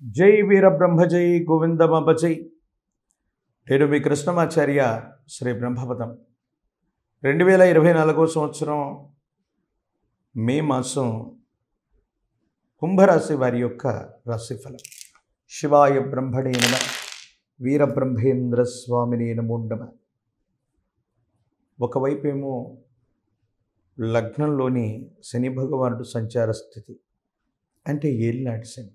జై వీరబ్రహ్మ జై గోవిందమప జై. నేను మీ కృష్ణమాచార్య శ్రీ బ్రహ్మపదం. 2024 సంవత్సరం మే మాసం కుంభరాశి వారి యొక్క రాశిఫలం. శివాయ బ్రహ్మణే నమః. వీరబ్రహ్మేంద్ర స్వామినే నమో నమః. ఒకవైపేమో లగ్నంలోని శని భగవానుడు సంచార స్థితి అంటే ఏలినాటి శని,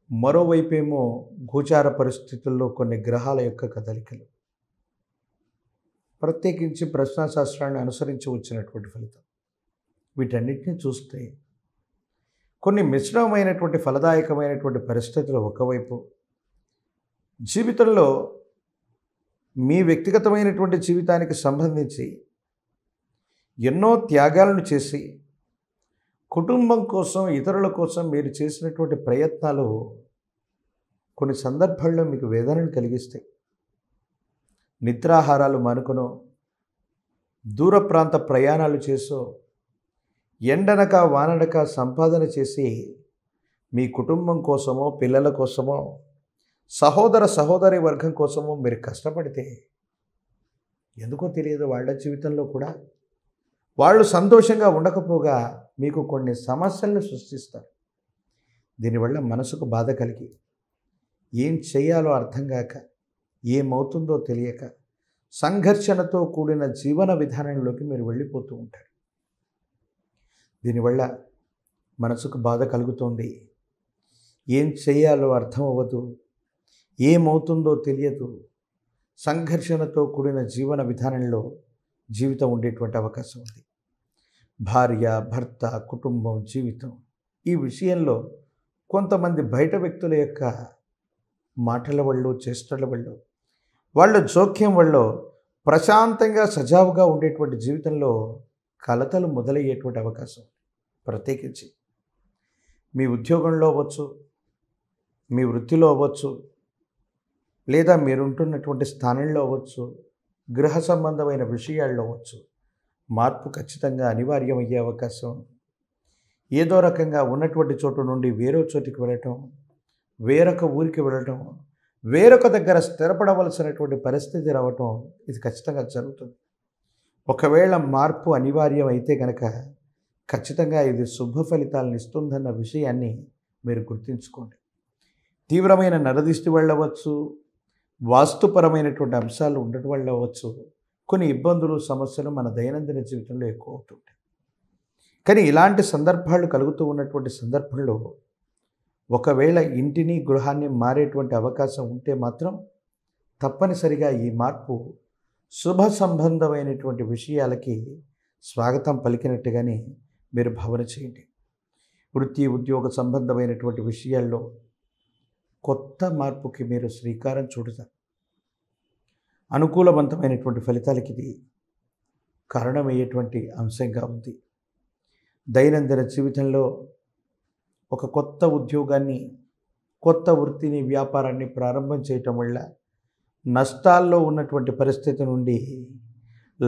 మరోవైపేమో గోచార పరిస్థితుల్లో కొన్ని గ్రహాల యొక్క కదలికలు, ప్రత్యేకించి ప్రశ్నాశాస్త్రాన్ని అనుసరించి వచ్చినటువంటి ఫలితం. వీటన్నిటిని చూస్తే కొన్ని మిశ్రమమైనటువంటి ఫలదాయకమైనటువంటి పరిస్థితులు ఒకవైపు, జీవితంలో మీ వ్యక్తిగతమైనటువంటి జీవితానికి సంబంధించి ఎన్నో త్యాగాలను చేసి కుటుంబం కోసం, ఇతరుల కోసం మీరు చేసినటువంటి ప్రయత్నాలు కొన్ని సందర్భాల్లో మీకు వేదనను కలిగిస్తాయి. నిద్రాహారాలు మానుకునో, దూర ప్రాంత ప్రయాణాలు చేసో, ఎండనక వాననక సంపాదన చేసి మీ కుటుంబం కోసమో, పిల్లల కోసమో, సహోదర సహోదరి వర్గం కోసమో మీరు కష్టపడితే ఎందుకో తెలియదు వాళ్ళ జీవితంలో కూడా వాళ్ళు సంతోషంగా ఉండకపోగా మీకు కొన్ని సమస్యలను సృష్టిస్తారు. దీనివల్ల మనసుకు బాధ కలిగి ఏం చేయాలో అర్థం కాక, ఏమవుతుందో తెలియక సంఘర్షణతో కూడిన జీవన విధానంలోకి మీరు వెళ్ళిపోతూ ఉంటారు. దీనివల్ల మనసుకు బాధ కలుగుతోంది. ఏం చేయాలో అర్థం అవ్వదు, ఏమవుతుందో తెలియదు. సంఘర్షణతో కూడిన జీవన విధానంలో జీవితం ఉండేటువంటి అవకాశం ఉంది. భార్య, భర్త, కుటుంబం, జీవితం ఈ విషయంలో కొంతమంది బయట వ్యక్తుల యొక్క మాటల వల్ల, చేష్టల వల్ల, వాళ్ళ జోక్యం వల్ల ప్రశాంతంగా సజావుగా ఉండేటువంటి జీవితంలో కలతలు మొదలయ్యేటువంటి అవకాశం. ప్రత్యేకించి మీ ఉద్యోగంలో అవ్వచ్చు, మీ వృత్తిలో అవ్వచ్చు, లేదా మీరుంటున్నటువంటి స్థానంలో అవ్వచ్చు, గృహ సంబంధమైన విషయాల్లో అవ్వచ్చు, మార్పు ఖచ్చితంగా అనివార్యమయ్యే అవకాశం. ఏదో రకంగా ఉన్నటువంటి చోటు నుండి వేరే చోటికి వెళ్ళటం, వేరొక ఊరికి వెళ్ళటం, వేరొక దగ్గర స్థిరపడవలసినటువంటి పరిస్థితి రావటం, ఇది ఖచ్చితంగా జరుగుతుంది. ఒకవేళ మార్పు అనివార్యం అయితే కనుక ఖచ్చితంగా ఇది శుభ ఫలితాలను ఇస్తుందన్న విషయాన్ని మీరు గుర్తుంచుకోండి. తీవ్రమైన నరదిష్టి వెళ్ళవచ్చు, వాస్తుపరమైనటువంటి అంశాలు ఉండటం వల్ల అవ్వచ్చు, కొన్ని ఇబ్బందులు, సమస్యలు మన దైనందిన జీవితంలో ఎక్కువ అవుతుంటాయి. కానీ ఇలాంటి సందర్భాలు కలుగుతూ ఉన్నటువంటి సందర్భంలో ఒకవేళ ఇంటిని, గృహాన్ని మారేటువంటి అవకాశం ఉంటే మాత్రం తప్పనిసరిగా ఈ మార్పు శుభ సంబంధమైనటువంటి విషయాలకి స్వాగతం పలికినట్టుగానే మీరు భావన చేయండి. వృత్తి, ఉద్యోగ సంబంధమైనటువంటి విషయాల్లో కొత్త మార్పుకి మీరు శ్రీకారం చుడతారు. అనుకూలవంతమైనటువంటి ఫలితాలకి ఇది కారణమయ్యేటువంటి అంశంగా ఉంది. దైనందిన జీవితంలో ఒక కొత్త ఉద్యోగాన్ని, కొత్త వృత్తిని, వ్యాపారాన్ని ప్రారంభం చేయటం వల్ల నష్టాల్లో ఉన్నటువంటి పరిస్థితి నుండి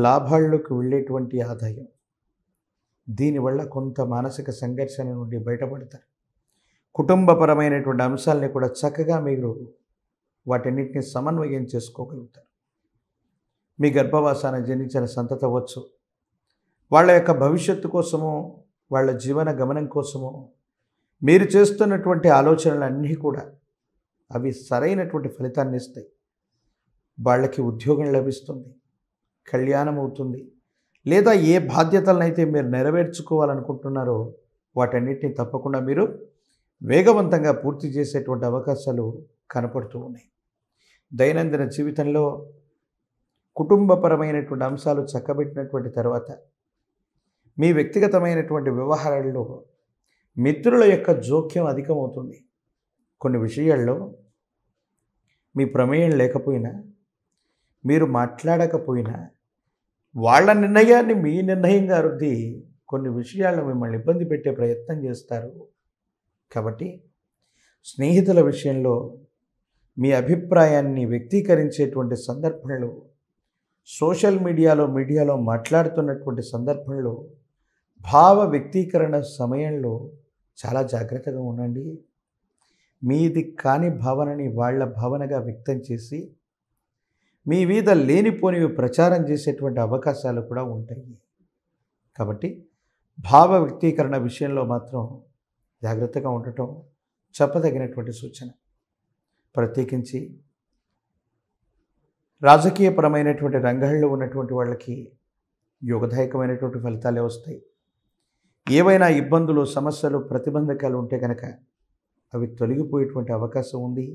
లాభాల్లోకి వెళ్ళేటువంటి ఆదాయం, దీనివల్ల కొంత మానసిక సంఘర్షణ నుండి బయటపడతారు. కుటుంబపరమైనటువంటి అంశాలని కూడా చక్కగా మీరు వాటన్నిటిని సమన్వయం చేసుకోగలుగుతారు. మీ గర్భవాసాన జనించిన సంతతి అవ్వచ్చు, వాళ్ళ యొక్క భవిష్యత్తు కోసమో, వాళ్ళ జీవన గమనం కోసమో మీరు చేస్తున్నటువంటి ఆలోచనలన్నీ కూడా అవి సరైనటువంటి ఫలితాన్ని ఇస్తాయి. వాళ్ళకి ఉద్యోగం లభిస్తుంది, కళ్యాణం అవుతుంది, లేదా ఏ బాధ్యతలనైతే మీరు నెరవేర్చుకోవాలనుకుంటున్నారో వాటన్నిటిని తప్పకుండా మీరు వేగవంతంగా పూర్తి చేసేటువంటి అవకాశాలు కనపడుతూ ఉన్నాయి. దైనందిన జీవితంలో కుటుంబపరమైనటువంటి అంశాలు చక్కబెట్టినటువంటి తర్వాత మీ వ్యక్తిగతమైనటువంటి వ్యవహారాల్లో మిత్రుల యొక్క జోక్యం అధికమవుతుంది. కొన్ని విషయాల్లో మీ ప్రమేయం లేకపోయినా, మీరు మాట్లాడకపోయినా వాళ్ళ నిర్ణయాన్ని మీ నిర్ణయంగా రుద్ది కొన్ని విషయాల్లో మిమ్మల్ని ఇబ్బంది పెట్టే ప్రయత్నం చేస్తారు. కాబట్టి స్నేహితుల విషయంలో మీ అభిప్రాయాన్ని వ్యక్తీకరించేటువంటి సందర్భంలో, సోషల్ మీడియాలో మాట్లాడుతున్నటువంటి సందర్భంలో, భావ వ్యక్తీకరణ సమయంలో చాలా జాగ్రత్తగా ఉండండి. మీది కాని భావనని వాళ్ళ భావనగా వ్యక్తం చేసి మీ మీద లేనిపోనివి ప్రచారం చేసేటువంటి అవకాశాలు కూడా ఉంటాయి. కాబట్టి భావ వ్యక్తీకరణ విషయంలో మాత్రం జాగ్రత్తగా ఉండటం చెప్పదగినటువంటి సూచన. ప్రత్యేకించి రాజకీయపరమైనటువంటి రంగాల్లో ఉన్నటువంటి వాళ్ళకి యోగదాయకమైనటువంటి ఫలితాలే వస్తాయి. ఏవైనా ఇబ్బందులు, సమస్యలు, ప్రతిబంధకాలు ఉంటే కనుక అవి తొలగిపోయేటువంటి అవకాశం ఉంది.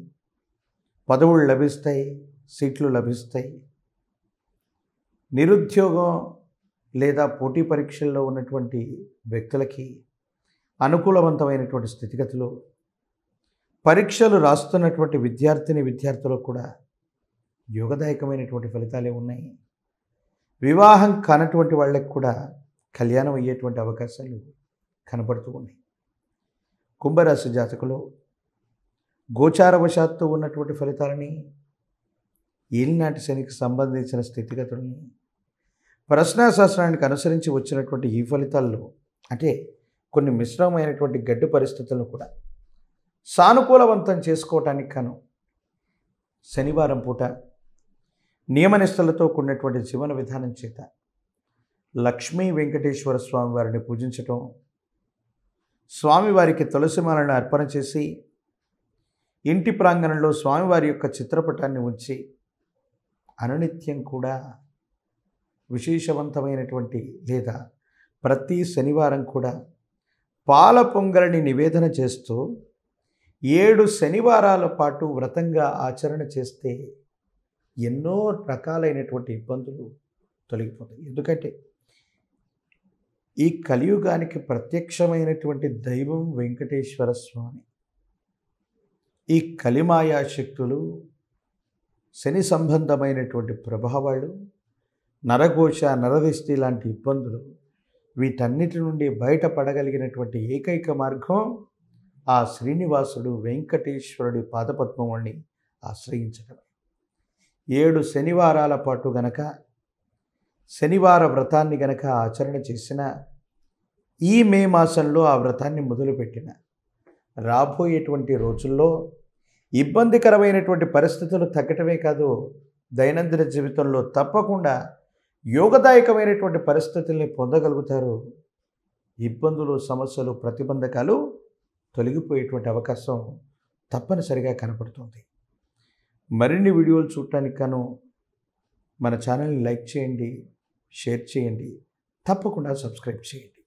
పదవులు లభిస్తాయి, సీట్లు లభిస్తాయి. నిరుద్యోగం లేదా పోటీ పరీక్షల్లో ఉన్నటువంటి వ్యక్తులకి అనుకూలవంతమైనటువంటి స్థితిగతులు, పరీక్షలు రాస్తున్నటువంటి విద్యార్థులకు కూడా యోగదాయకమైనటువంటి ఫలితాలే ఉన్నాయి. వివాహం కానటువంటి వాళ్ళకి కూడా కళ్యాణం అయ్యేటువంటి అవకాశాలు కనబడుతూ ఉన్నాయి. కుంభరాశి జాతకులు గోచారవశాత్తు ఉన్నటువంటి ఫలితాలని, ఏలినాటి శనికి సంబంధించిన స్థితిగతులని, ప్రశ్నాశాస్త్రానికి అనుసరించి వచ్చినటువంటి ఈ ఫలితాల్లో అంటే కొన్ని మిశ్రమమైనటువంటి గడ్డు పరిస్థితులను కూడా సానుకూలవంతం చేసుకోవటానికి గాను శనివారం పూట నియమనిష్టలతో కూడినటువంటి జీవన విధానం చేత లక్ష్మీ వెంకటేశ్వర స్వామి వారిని పూజించటం, స్వామివారికి తులసిమాలను అర్పణ చేసి ఇంటి ప్రాంగణంలో స్వామివారి యొక్క చిత్రపటాన్ని ఉంచి అనునిత్యం కూడా విశేషవంతమైనటువంటి లేదా ప్రతి శనివారం కూడా పాల పొంగలిని నివేదన చేస్తూ 7 శనివారాల పాటు వ్రతంగా ఆచరణ చేస్తే ఎన్నో రకాలైనటువంటి ఇబ్బందులు తొలగిపోతాయి. ఎందుకంటే ఈ కలియుగానికి ప్రత్యక్షమైనటువంటి దైవం వెంకటేశ్వర స్వామి. ఈ కలిమాయా శక్తులు, శని సంబంధమైనటువంటి ప్రభావాలు, నరఘోష, నరదిష్టి లాంటి ఇబ్బందులు, వీటన్నిటి నుండి బయటపడగలిగినటువంటి ఏకైక మార్గం ఆ శ్రీనివాసుడు వెంకటేశ్వరుడి పాదపద్మముని ఆశ్రయించడమే. 7 శనివారాల పాటు గనక శనివార వ్రతాన్ని గనక ఆచరణ చేసిన, ఈ మే మాసంలో ఆ వ్రతాన్ని మొదలుపెట్టిన రాబోయేటువంటి రోజుల్లో ఇబ్బందికరమైనటువంటి పరిస్థితులు తగ్గటమే కాదు, దైనందిన జీవితంలో తప్పకుండా యోగదాయకమైనటువంటి పరిస్థితుల్ని పొందగలుగుతారు. ఇబ్బందులు, సమస్యలు, ప్రతిబంధకాలు తొలగిపోయేటువంటి అవకాశం తప్పనిసరిగా కనపడుతుంది. మరిన్ని వీడియోలు చూడటానికి గాను మన ఛానల్ని లైక్ చేయండి, షేర్ చేయండి, తప్పకుండా సబ్స్క్రైబ్ చేయండి.